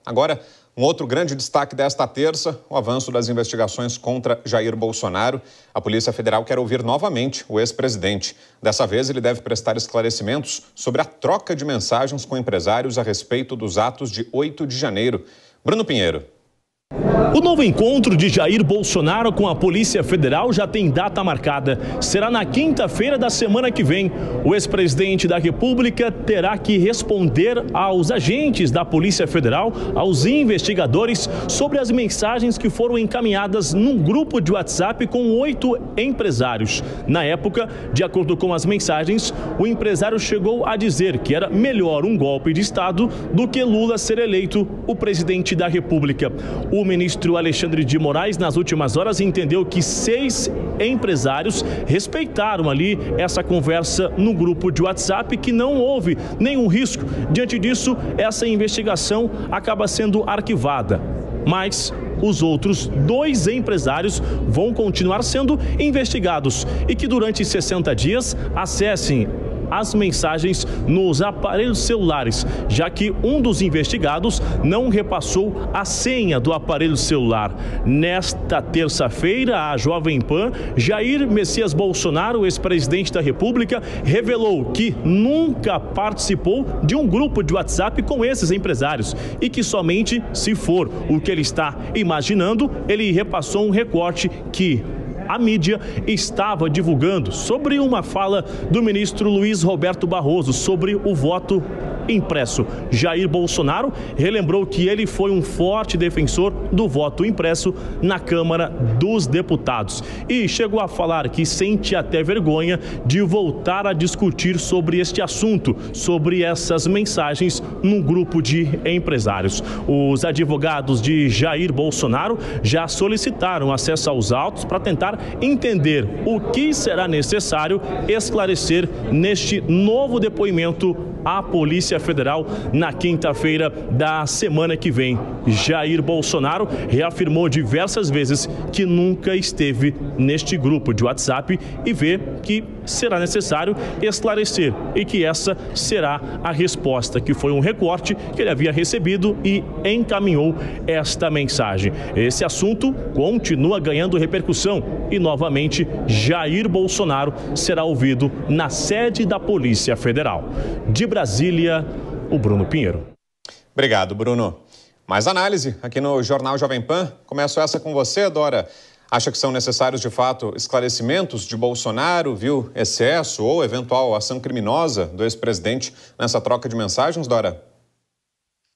Agora, um outro grande destaque desta terça, o avanço das investigações contra Jair Bolsonaro. A Polícia Federal quer ouvir novamente o ex-presidente. Dessa vez, ele deve prestar esclarecimentos sobre a troca de mensagens com empresários a respeito dos atos de 8 de janeiro. Bruno Pinheiro. O novo encontro de Jair Bolsonaro com a Polícia Federal já tem data marcada. Será na quinta-feira da semana que vem. O ex-presidente da República terá que responder aos agentes da Polícia Federal, aos investigadores, sobre as mensagens que foram encaminhadas num grupo de WhatsApp com 8 empresários. Na época, de acordo com as mensagens, o empresário chegou a dizer que era melhor um golpe de Estado do que Lula ser eleito o presidente da República. O ministro Alexandre de Moraes, nas últimas horas, entendeu que 6 empresários respeitaram ali essa conversa no grupo de WhatsApp, que não houve nenhum risco. Diante disso, essa investigação acaba sendo arquivada. Mas os outros 2 empresários vão continuar sendo investigados e que durante 60 dias acessem as mensagens nos aparelhos celulares, já que um dos investigados não repassou a senha do aparelho celular. Nesta terça-feira, a Jovem Pan, Jair Messias Bolsonaro, ex-presidente da República, revelou que nunca participou de um grupo de WhatsApp com esses empresários e que somente, se for o que ele está imaginando, ele repassou um recorte que a mídia estava divulgando sobre uma fala do ministro Luiz Roberto Barroso sobre o voto impresso. Jair Bolsonaro relembrou que ele foi um forte defensor do voto impresso na Câmara dos Deputados e chegou a falar que sente até vergonha de voltar a discutir sobre este assunto, sobre essas mensagens num grupo de empresários. Os advogados de Jair Bolsonaro já solicitaram acesso aos autos para tentar entender o que será necessário esclarecer neste novo depoimento à Polícia Federal na quinta-feira da semana que vem. Jair Bolsonaro reafirmou diversas vezes que nunca esteve neste grupo de WhatsApp e vê que será necessário esclarecer e que essa será a resposta, que foi um recorte que ele havia recebido e encaminhou esta mensagem. Esse assunto continua ganhando repercussão e novamente Jair Bolsonaro será ouvido na sede da Polícia Federal. De Brasília, o Bruno Pinheiro. Obrigado, Bruno. Mais análise aqui no Jornal Jovem Pan. Começo essa com você, Dora. Acha que são necessários, de fato, esclarecimentos de Bolsonaro, viu excesso ou eventual ação criminosa do ex-presidente nessa troca de mensagens, Dora?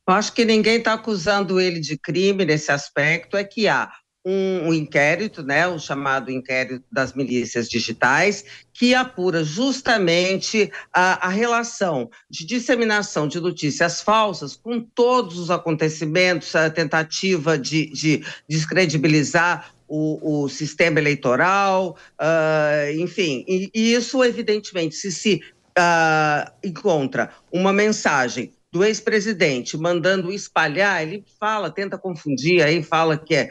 Eu acho que ninguém está acusando ele de crime nesse aspecto, é que há um inquérito, né, o chamado inquérito das milícias digitais, que apura justamente a relação de disseminação de notícias falsas com todos os acontecimentos, a tentativa de descredibilizar o sistema eleitoral, enfim, e isso evidentemente se encontra uma mensagem do ex-presidente mandando espalhar, ele fala, tenta confundir, aí fala que é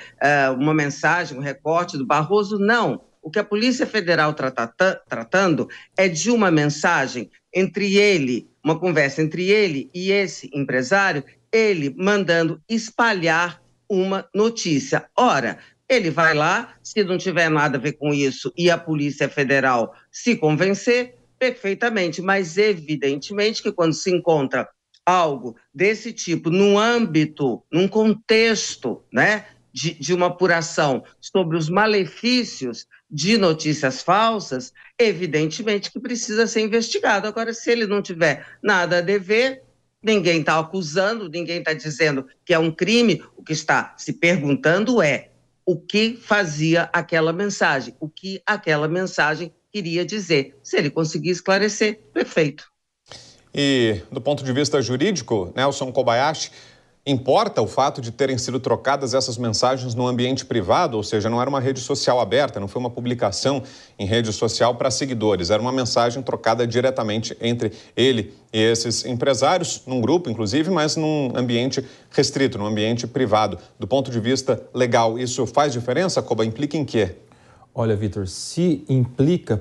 uma mensagem, um recorte do Barroso. Não, o que a Polícia Federal está tratando é de uma mensagem entre ele, uma conversa entre ele e esse empresário, ele mandando espalhar uma notícia. Ora, ele vai lá, se não tiver nada a ver com isso e a Polícia Federal se convencer, perfeitamente, mas evidentemente que quando se encontra algo desse tipo num âmbito, num contexto, né, de uma apuração sobre os malefícios de notícias falsas, evidentemente que precisa ser investigado. Agora, se ele não tiver nada a dever, ninguém está acusando, ninguém está dizendo que é um crime, o que está se perguntando é o que fazia aquela mensagem, o que aquela mensagem queria dizer. Se ele conseguir esclarecer, perfeito. E, do ponto de vista jurídico, Nelson Kobayashi, importa o fato de terem sido trocadas essas mensagens no ambiente privado, ou seja, não era uma rede social aberta, não foi uma publicação em rede social para seguidores, era uma mensagem trocada diretamente entre ele e esses empresários, num grupo, inclusive, mas num ambiente restrito, num ambiente privado. Do ponto de vista legal, isso faz diferença, Koba? Implica em quê? Olha, Vitor, se implica,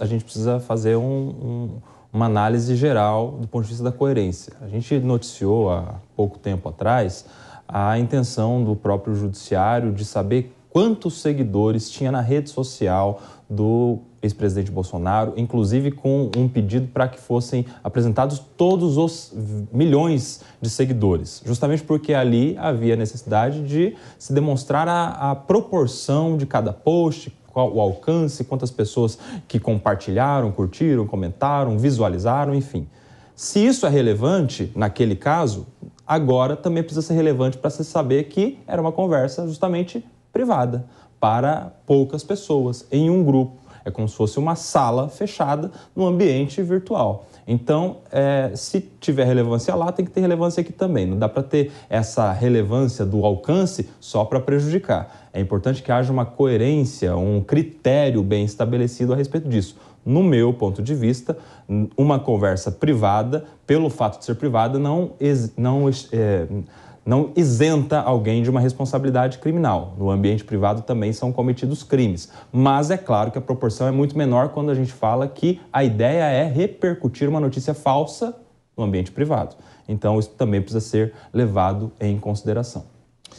a gente precisa fazer uma análise geral do ponto de vista da coerência. A gente noticiou há pouco tempo atrás a intenção do próprio judiciário de saber quantos seguidores tinha na rede social do ex-presidente Bolsonaro, inclusive com um pedido para que fossem apresentados todos os milhões de seguidores, justamente porque ali havia necessidade de se demonstrar a proporção de cada post, qual o alcance, quantas pessoas que compartilharam, curtiram, comentaram, visualizaram, enfim. Se isso é relevante naquele caso, agora também precisa ser relevante para se saber que era uma conversa justamente privada, para poucas pessoas, em um grupo. É como se fosse uma sala fechada no ambiente virtual. Então, se tiver relevância lá, tem que ter relevância aqui também. Não dá para ter essa relevância do alcance só para prejudicar. É importante que haja uma coerência, um critério bem estabelecido a respeito disso. No meu ponto de vista, uma conversa privada, pelo fato de ser privada, não isenta alguém de uma responsabilidade criminal. No ambiente privado também são cometidos crimes. Mas é claro que a proporção é muito menor quando a gente fala que a ideia é repercutir uma notícia falsa no ambiente privado. Então, isso também precisa ser levado em consideração.